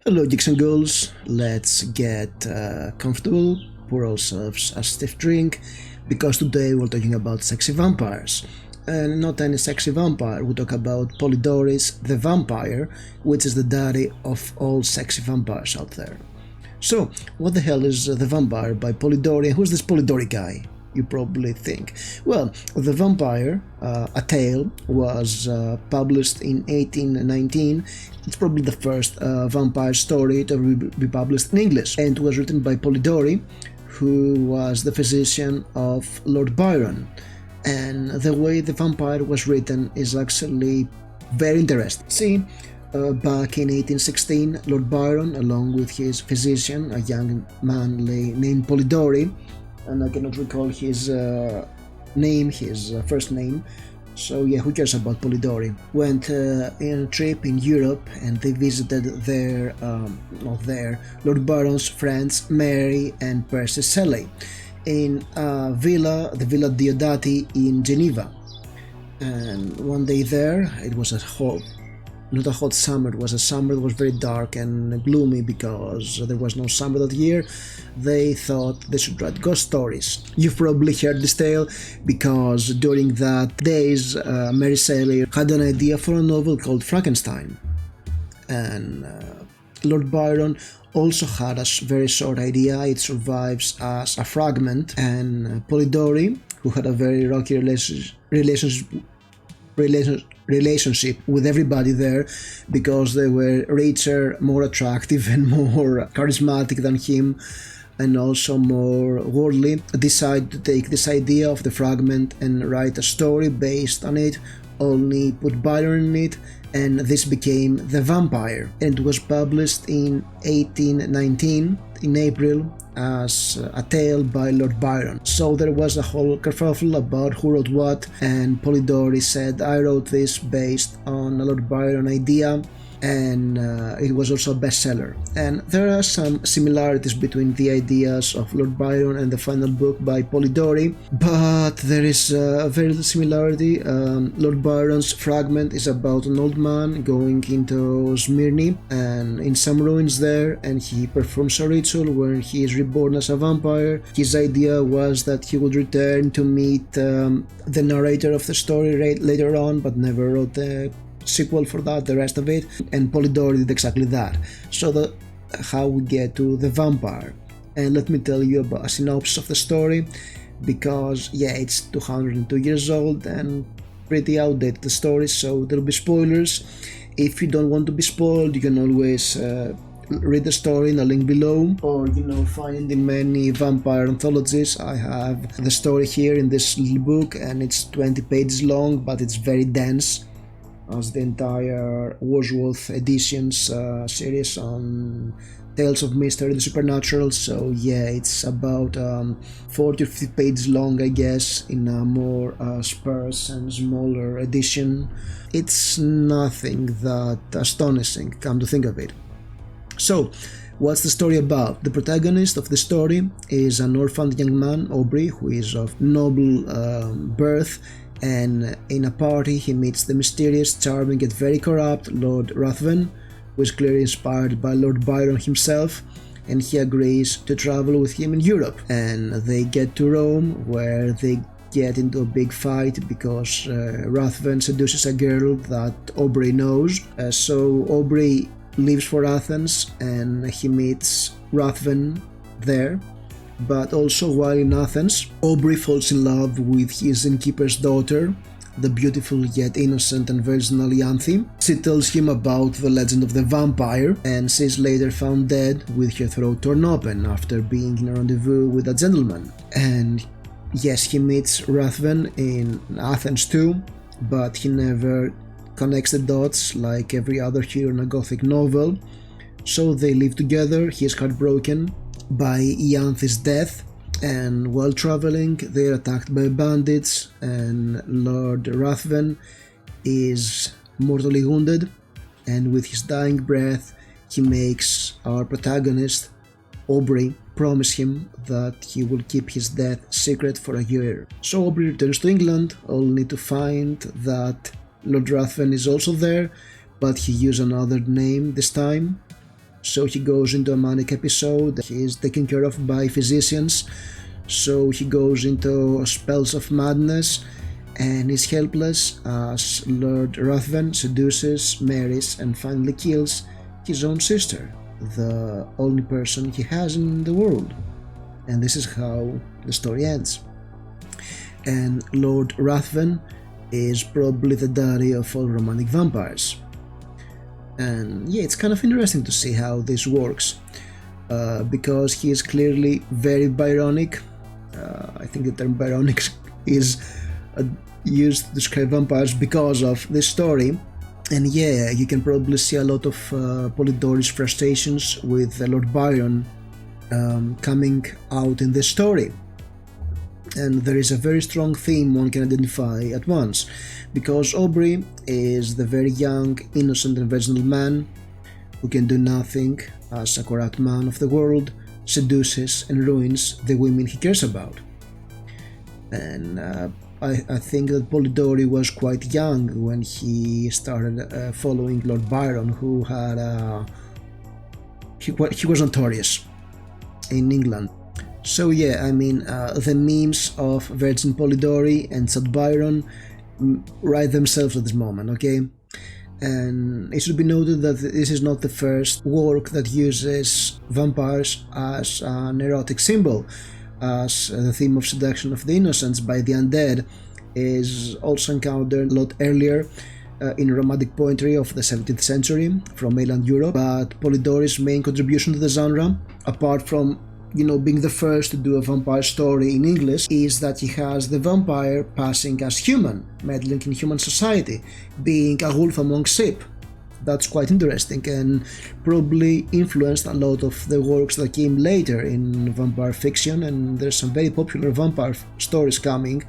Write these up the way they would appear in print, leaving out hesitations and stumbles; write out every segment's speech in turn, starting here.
Hello, geeks and ghouls. Let's get comfortable, pour ourselves a stiff drink, because today we're talking about sexy vampires. And not any sexy vampire, we talk about Polidori's The Vampire, which is the daddy of all sexy vampires out there. So, what the hell is The Vampire by Polidori, and who's this Polidori guy? You probably think. Well, The Vampire, a tale, was published in 1819. It's probably the first vampire story to be published in English, and it was written by Polidori, who was the physician of Lord Byron. And the way The Vampire was written is actually very interesting. See, back in 1816, Lord Byron, along with his physician, a young man named Polidori, and I cannot recall his name, his first name, so yeah, who cares about Polidori, went in a trip in Europe, and they visited Lord Byron's friends Mary and Percy Shelley in a villa, the Villa Diodati in Geneva. And one day there, it was not a hot summer, it was a summer that was very dark and gloomy because there was no summer that year. They thought they should write ghost stories. You've probably heard this tale because during that days Mary Shelley had an idea for a novel called Frankenstein, and Lord Byron also had a very short idea. It survives as a fragment, and Polidori, who had a very rocky relationship with everybody there because they were richer, more attractive and more charismatic than him, and also more worldly, decided to take this idea of the fragment and write a story based on it, only put Byron in it, and this became The Vampire, and it was published in 1819 in April as a tale by Lord Byron. So there was a whole kerfuffle about who wrote what, and Polidori said, I wrote this based on a Lord Byron idea, and it was also a bestseller. And there are some similarities between the ideas of Lord Byron and the final book by Polidori, but there is a very little similarity. Lord Byron's fragment is about an old man going into Smyrna and in some ruins there, and he performs a ritual where he is reborn as a vampire. His idea was that he would return to meet the narrator of the story later on, but never wrote the sequel for that, the rest of it, and Polidori did exactly that. So how we get to The Vampire, and let me tell you about a synopsis of the story, because yeah, it's 202 years old and pretty outdated, the story, so there'll be spoilers. If you don't want to be spoiled, you can always read the story in a link below, or find in many vampire anthologies. I have the story here in this little book, and it's 20 pages long, but it's very dense, as the entire Wordsworth Editions series on Tales of Mystery and the Supernatural. So yeah, it's about 40 or 50 pages long, I guess, in a more sparse and smaller edition. It's nothing that astonishing, come to think of it. So, what's the story about? The protagonist of the story is an orphaned young man, Aubrey, who is of noble birth, and in a party he meets the mysterious, charming yet very corrupt Lord Ruthven, who is clearly inspired by Lord Byron himself, and he agrees to travel with him in Europe. And they get to Rome, where they get into a big fight because Ruthven seduces a girl that Aubrey knows. So Aubrey leaves for Athens, and he meets Ruthven there. But also while in Athens, Aubrey falls in love with his innkeeper's daughter, the beautiful yet innocent and virginal Ianthe. She tells him about the legend of the vampire, and she's later found dead with her throat torn open after being in a rendezvous with a gentleman. And yes, he meets Ruthven in Athens too, but he never connects the dots like every other hero in a gothic novel. So they live together. He is heartbroken by Ianthe's death, and while traveling they are attacked by bandits, and Lord Ruthven is mortally wounded, and with his dying breath he makes our protagonist, Aubrey, promise him that he will keep his death secret for a year. So Aubrey returns to England, only to find that Lord Ruthven is also there, but he used another name this time, So he goes into a manic episode. He is taken care of by physicians. So he goes into spells of madness and is helpless as Lord Ruthven seduces, marries, and finally kills his own sister, the only person he has in the world. And this is how the story ends. And Lord Ruthven is probably the daddy of all romantic vampires. And yeah, it's kind of interesting to see how this works, because he is clearly very Byronic. I think the term Byronic is used to describe vampires because of this story. And yeah, you can probably see a lot of Polidori's frustrations with Lord Byron coming out in this story. And there is a very strong theme one can identify at once, because Aubrey is the very young, innocent and virginal man who can do nothing as a corrupt man of the world, seduces and ruins the women he cares about. And I think that Polidori was quite young when he started following Lord Byron, who had he was notorious in England. So yeah, I mean, the memes of Virgin Polidori and Sad Byron write themselves at this moment, okay? And it should be noted that this is not the first work that uses vampires as an erotic symbol, as the theme of seduction of the innocents by the undead is also encountered a lot earlier in romantic poetry of the 17th century from mainland Europe. But Polidori's main contribution to the genre, apart from being the first to do a vampire story in English, is that he has the vampire passing as human, meddling in human society, being a wolf among sheep. That's quite interesting and probably influenced a lot of the works that came later in vampire fiction, and there's some very popular vampire stories coming,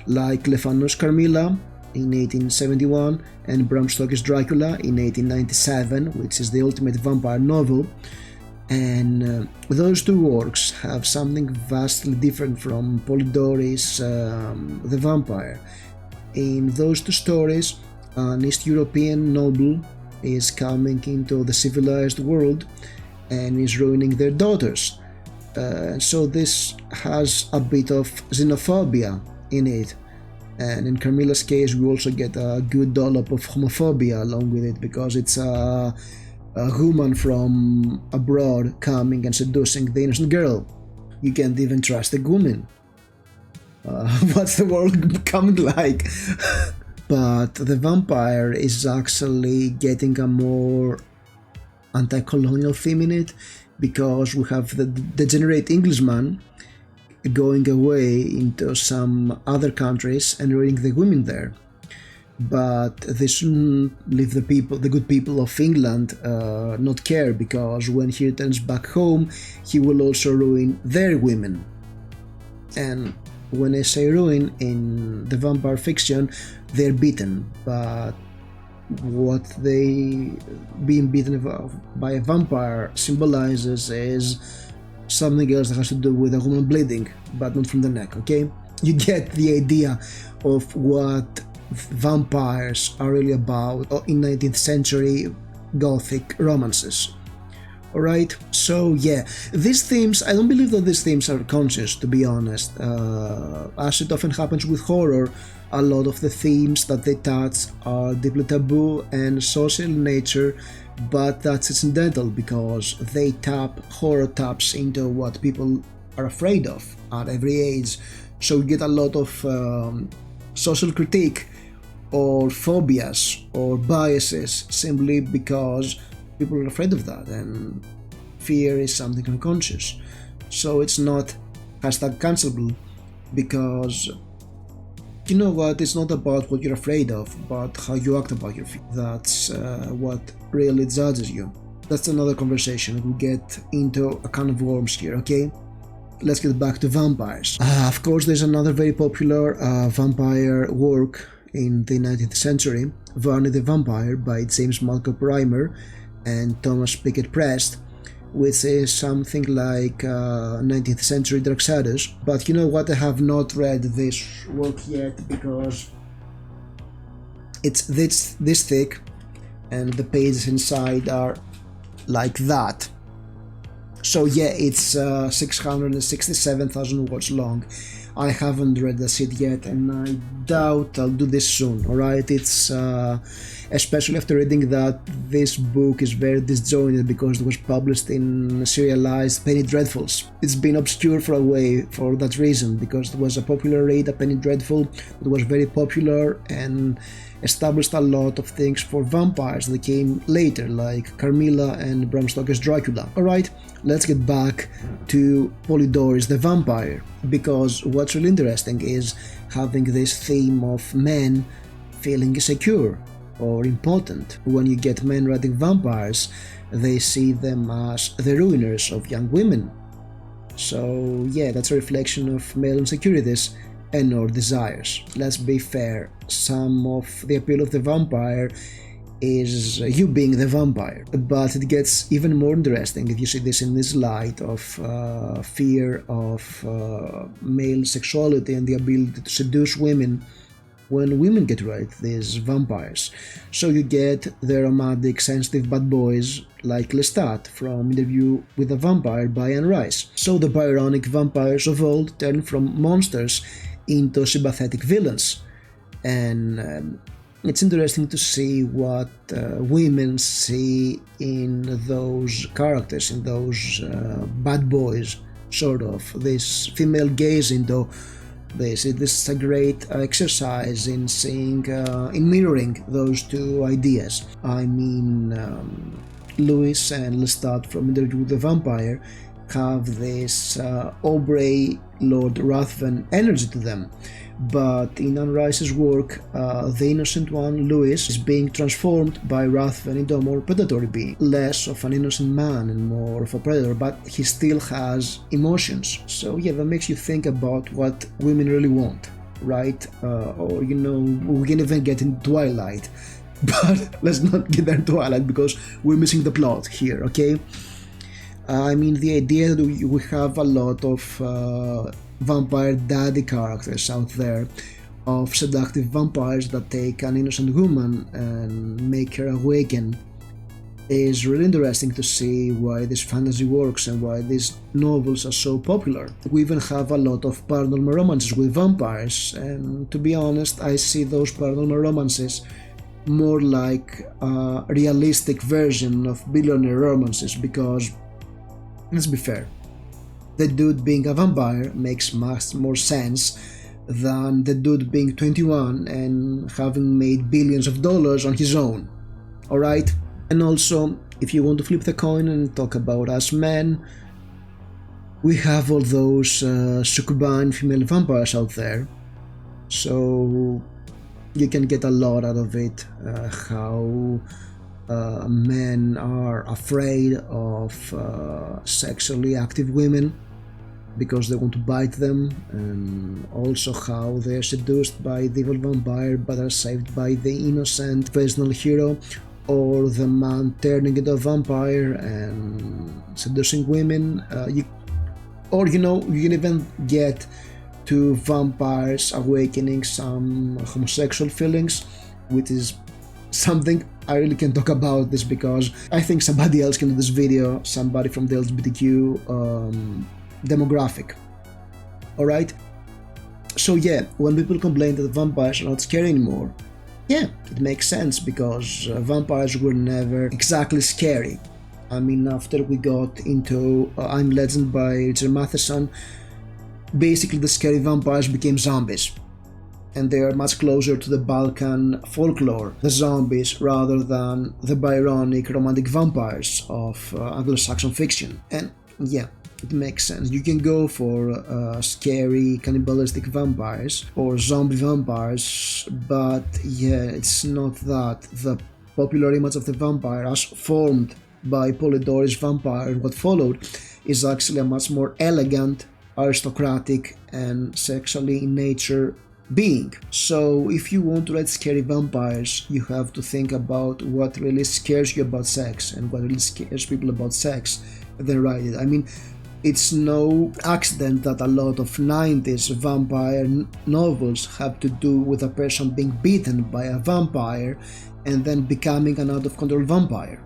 like Le Fanu's Carmilla in 1871 and Bram Stoker's Dracula in 1897, which is the ultimate vampire novel. And those two works have something vastly different from Polidori's The Vampire. In those two stories, an East European noble is coming into the civilized world and is ruining their daughters. So this has a bit of xenophobia in it. And in Carmilla's case, we also get a good dollop of homophobia along with it, because it's a woman from abroad coming and seducing the innocent girl. You can't even trust a woman. What's the world becoming like? But the vampire is actually getting a more anti-colonial theme in it, because we have the degenerate Englishman going away into some other countries and ruining the women there. But they shouldn't leave the good people of England not care, because when he returns back home, he will also ruin their women. And when I say ruin in the vampire fiction, they're beaten, but what they being beaten by a vampire symbolizes is something else that has to do with a woman bleeding, but not from the neck, okay? You get the idea of what vampires are really about in 19th century Gothic romances. Alright, so yeah, these themes, I don't believe that these themes are conscious, to be honest. As it often happens with horror, a lot of the themes that they touch are deeply taboo and social in nature, but that's incidental because horror taps into what people are afraid of at every age. So you get a lot of social critique or phobias or biases simply because people are afraid of that, and fear is something unconscious. So it's not #cancelable, because you know what, it's not about what you're afraid of, but how you act about your fear. That's what really judges you. That's another conversation. We'll get into a can of worms here, okay? Let's get back to vampires. Of course, there's another very popular vampire work in the 19th century, Varney the Vampire by James Malcolm Rymer and Thomas Pickett Prest, which is something like 19th century Dark Shadows. But you know what, I have not read this work yet because it's this thick and the pages inside are like that. So yeah, it's 667,000 words long. I haven't read the shit yet, and I doubt I'll do this soon, alright? It's especially after reading that this book is very disjointed because it was published in serialized Penny Dreadfuls. It's been obscure for a way for that reason, because it was a popular read, a Penny Dreadful. It was very popular and established a lot of things for vampires that came later, like Carmilla and Bram Stoker's Dracula. Alright, let's get back to Polidori's The Vampire, because what's really interesting is having this theme of men feeling insecure or impotent. When you get men writing vampires, they see them as the ruiners of young women. So yeah, that's a reflection of male insecurities and or desires. Let's be fair, some of the appeal of the vampire is you being the vampire, but it gets even more interesting if you see this in this light of fear of male sexuality and the ability to seduce women when women get right, these vampires. So you get the romantic, sensitive bad boys like Lestat from Interview with a Vampire by Anne Rice. So the Byronic vampires of old turn from monsters into sympathetic villains, and it's interesting to see what women see in those characters, in those bad boys, sort of, this female gaze into this. This is a great exercise in seeing, in mirroring those two ideas. I mean, Lewis and Lestat from Interview with the Vampire have this Aubrey Lord Ruthven energy to them, but in Anne Rice's work, the innocent one, Lewis, is being transformed by Ruthven into a more predatory being, less of an innocent man and more of a predator, but he still has emotions. So yeah, that makes you think about what women really want, right? Or you know, we can even get into Twilight, but let's not get there in Twilight because we're missing the plot here, okay? I mean, the idea that we have a lot of vampire daddy characters out there, of seductive vampires that take an innocent woman and make her awaken, is really interesting to see why this fantasy works and why these novels are so popular. We even have a lot of paranormal romances with vampires, and to be honest, I see those paranormal romances more like a realistic version of billionaire romances, because let's be fair, the dude being a vampire makes much more sense than the dude being 21 and having made billions of dollars on his own, alright? And also, if you want to flip the coin and talk about us men, we have all those succubine female vampires out there, so you can get a lot out of it, how men are afraid of sexually active women because they want to bite them, and also how they're seduced by the evil vampire but are saved by the innocent fictional hero, or the man turning into a vampire and seducing women. You can even get to vampires awakening some homosexual feelings, which is something I really can talk about this because I think somebody else can do this video, somebody from the LGBTQ demographic. Alright? So yeah, when people complain that vampires are not scary anymore, yeah, it makes sense because vampires were never exactly scary. I mean, after we got into I'm Legend by Richard Matheson, basically the scary vampires became zombies, and they are much closer to the Balkan folklore, the zombies, rather than the Byronic romantic vampires of Anglo-Saxon fiction. And yeah, it makes sense. You can go for scary cannibalistic vampires or zombie vampires, but yeah, it's not that. The popular image of the vampire as formed by Polidori's Vampire and what followed is actually a much more elegant, aristocratic and sexually in nature being. So if you want to write scary vampires, you have to think about what really scares you about sex and what really scares people about sex, and then write it. I mean, it's no accident that a lot of 90s vampire novels have to do with a person being bitten by a vampire and then becoming an out-of-control vampire.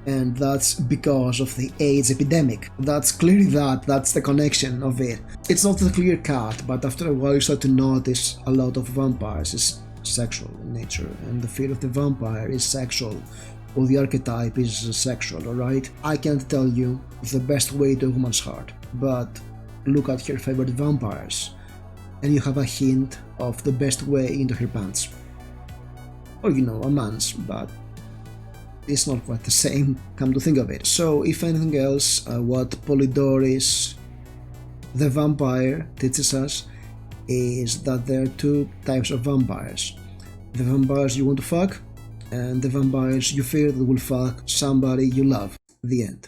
And that's because of the AIDS epidemic. That's clearly that's the connection of it. It's not a clear cut, but after a while you start to notice a lot of vampires is sexual in nature, and the fear of the vampire is sexual, or the archetype is sexual, alright? I can't tell you the best way to a woman's heart, but look at her favorite vampires, and you have a hint of the best way into her pants. Or a man's, but it's not quite the same, come to think of it. So, if anything else, what Polidori's The Vampire teaches us is that there are two types of vampires. The vampires you want to fuck, and the vampires you fear that will fuck somebody you love. The end.